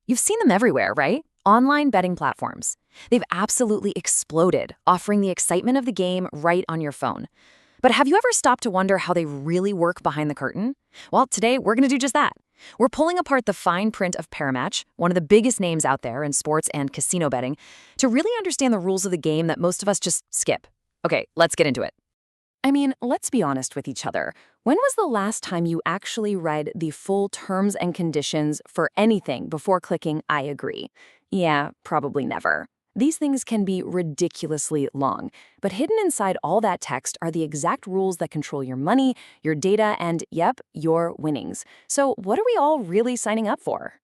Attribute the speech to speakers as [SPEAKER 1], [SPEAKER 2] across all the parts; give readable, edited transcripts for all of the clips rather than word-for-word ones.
[SPEAKER 1] You've seen them everywhere, right? Online betting platforms. They've absolutely exploded, offering the excitement of the game right on your phone. But have you ever stopped to wonder how they really work behind the curtain? Well, today we're going to do just that. We're pulling apart the fine print of Parimatch, one of the biggest names out there in sports and casino betting, to really understand the rules of the game that most of us just skip. Okay, let's get into it. I mean, let's be honest with each other. When was the last time you actually read the full terms and conditions for anything before clicking I agree? Yeah, probably never. These things can be ridiculously long, but hidden inside all that text are the exact rules that control your money, your data, and, yep, your winnings. So what are we all really signing up for?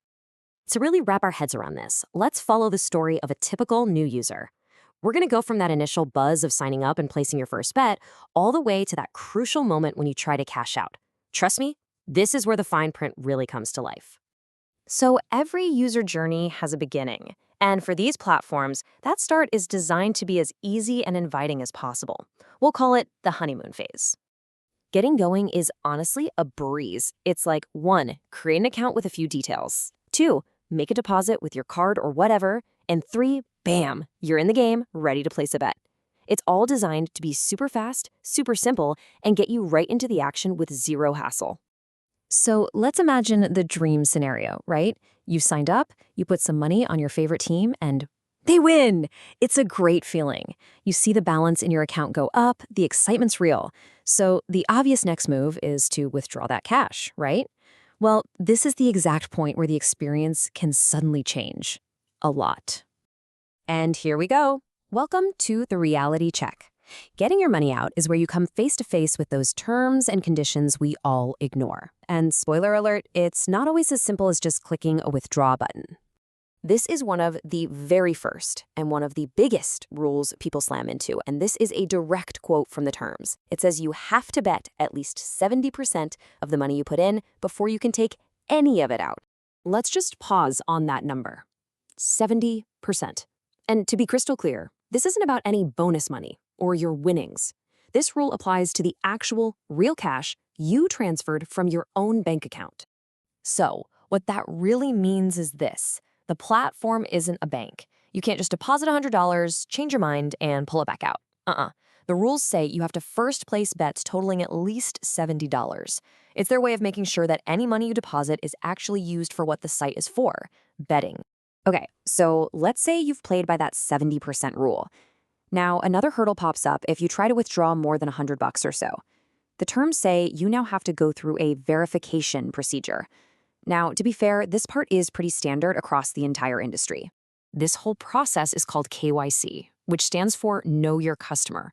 [SPEAKER 2] To really wrap our heads around this, let's follow the story of a typical new user. We're going to go from that initial buzz of signing up and placing your first bet all the way to that crucial moment when you try to cash out. Trust me, this is where the fine print really comes to life. So every user journey has a beginning. And for these platforms, that start is designed to be as easy and inviting as possible. We'll call it the honeymoon phase. Getting going is honestly a breeze. It's like 1, create an account with a few details. 2, make a deposit with your card or whatever. And 3, bam, you're in the game, ready to place a bet. It's all designed to be super fast, super simple, and get you right into the action with zero hassle. So let's imagine the dream scenario, right? You signed up, you put some money on your favorite team, and they win! It's a great feeling. You see the balance in your account go up, the excitement's real. So the obvious next move is to withdraw that cash, right? Well, this is the exact point where the experience can suddenly change. A lot. And here we go. Welcome to the reality check. Getting your money out is where you come face to face with those terms and conditions we all ignore. And spoiler alert, it's not always as simple as just clicking a withdraw button. This is one of the very first and one of the biggest rules people slam into, and this is a direct quote from the terms. It says you have to bet at least 70% of the money you put in before you can take any of it out. Let's just pause on that number. 70%. And to be crystal clear, this isn't about any bonus money or your winnings. This rule applies to the actual, real cash you transferred from your own bank account. So, what that really means is this. The platform isn't a bank. You can't just deposit $100, change your mind, and pull it back out. The rules say you have to first place bets totaling at least $70. It's their way of making sure that any money you deposit is actually used for what the site is for, betting. Okay, so let's say you've played by that 70% rule. Now, another hurdle pops up if you try to withdraw more than $100 or so. The terms say you now have to go through a verification procedure. Now, to be fair, this part is pretty standard across the entire industry. This whole process is called KYC, which stands for Know Your Customer.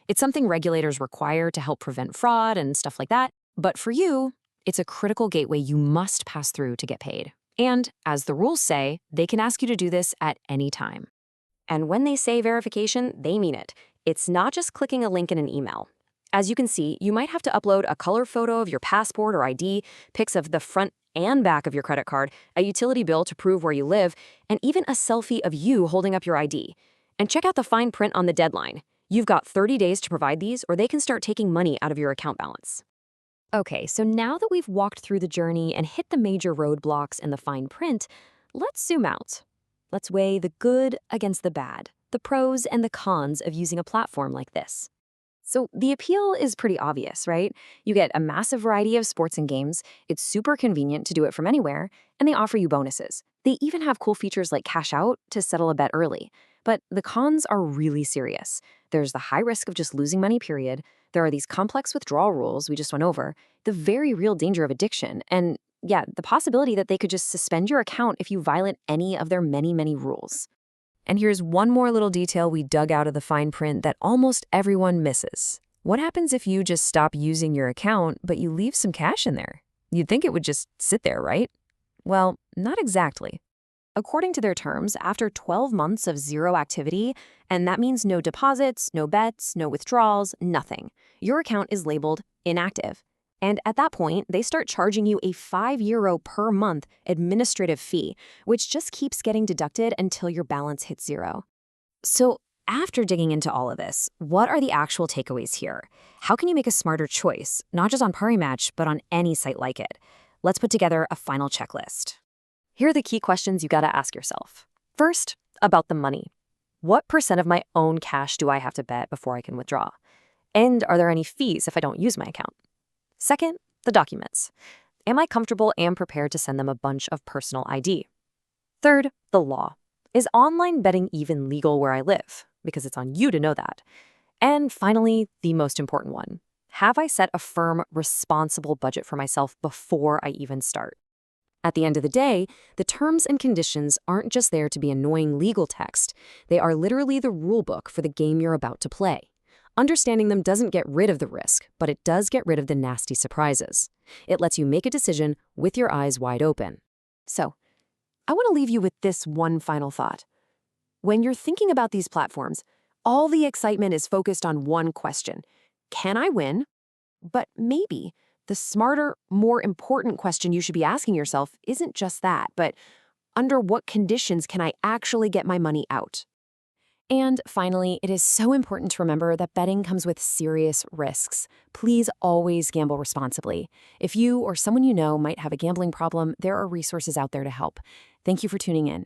[SPEAKER 2] It's something regulators require to help prevent fraud and stuff like that. But for you, it's a critical gateway you must pass through to get paid. And, as the rules say, they can ask you to do this at any time. And when they say verification, they mean it. It's not just clicking a link in an email. As you can see, you might have to upload a color photo of your passport or ID, pics of the front and back of your credit card, a utility bill to prove where you live, and even a selfie of you holding up your ID. And check out the fine print on the deadline. You've got 30 days to provide these, or they can start taking money out of your account balance. Okay, so now that we've walked through the journey and hit the major roadblocks and the fine print, let's zoom out. Let's weigh the good against the bad, the pros and the cons of using a platform like this. So the appeal is pretty obvious, right? You get a massive variety of sports and games, it's super convenient to do it from anywhere, and they offer you bonuses. They even have cool features like cash out to settle a bet early. But the cons are really serious. There's the high risk of just losing money, period. There are these complex withdrawal rules we just went over, the very real danger of addiction, and yeah, the possibility that they could just suspend your account if you violate any of their many, many rules. And here's one more little detail we dug out of the fine print that almost everyone misses. What happens if you just stop using your account, but you leave some cash in there? You'd think it would just sit there, right? Well, not exactly. According to their terms, after 12 months of zero activity, and that means no deposits, no bets, no withdrawals, nothing, your account is labeled inactive. And at that point, they start charging you a €5 per month administrative fee, which just keeps getting deducted until your balance hits zero. So after digging into all of this, what are the actual takeaways here? How can you make a smarter choice, not just on Parimatch, but on any site like it? Let's put together a final checklist. Here are the key questions you gotta ask yourself. First, about the money. What percent of my own cash do I have to bet before I can withdraw? And are there any fees if I don't use my account? Second, the documents. Am I comfortable and prepared to send them a bunch of personal ID? Third, the law. Is online betting even legal where I live? Because it's on you to know that. And finally, the most important one. Have I set a firm, responsible budget for myself before I even start? At the end of the day, the terms and conditions aren't just there to be annoying legal text. They are literally the rule book for the game you're about to play. Understanding them doesn't get rid of the risk, but it does get rid of the nasty surprises. It lets you make a decision with your eyes wide open.
[SPEAKER 1] So, I want to leave you with this one final thought. When you're thinking about these platforms, all the excitement is focused on one question. Can I win? But maybe the smarter, more important question you should be asking yourself isn't just that, but under what conditions can I actually get my money out? And finally, it is so important to remember that betting comes with serious risks. Please always gamble responsibly. If you or someone you know might have a gambling problem, there are resources out there to help. Thank you for tuning in.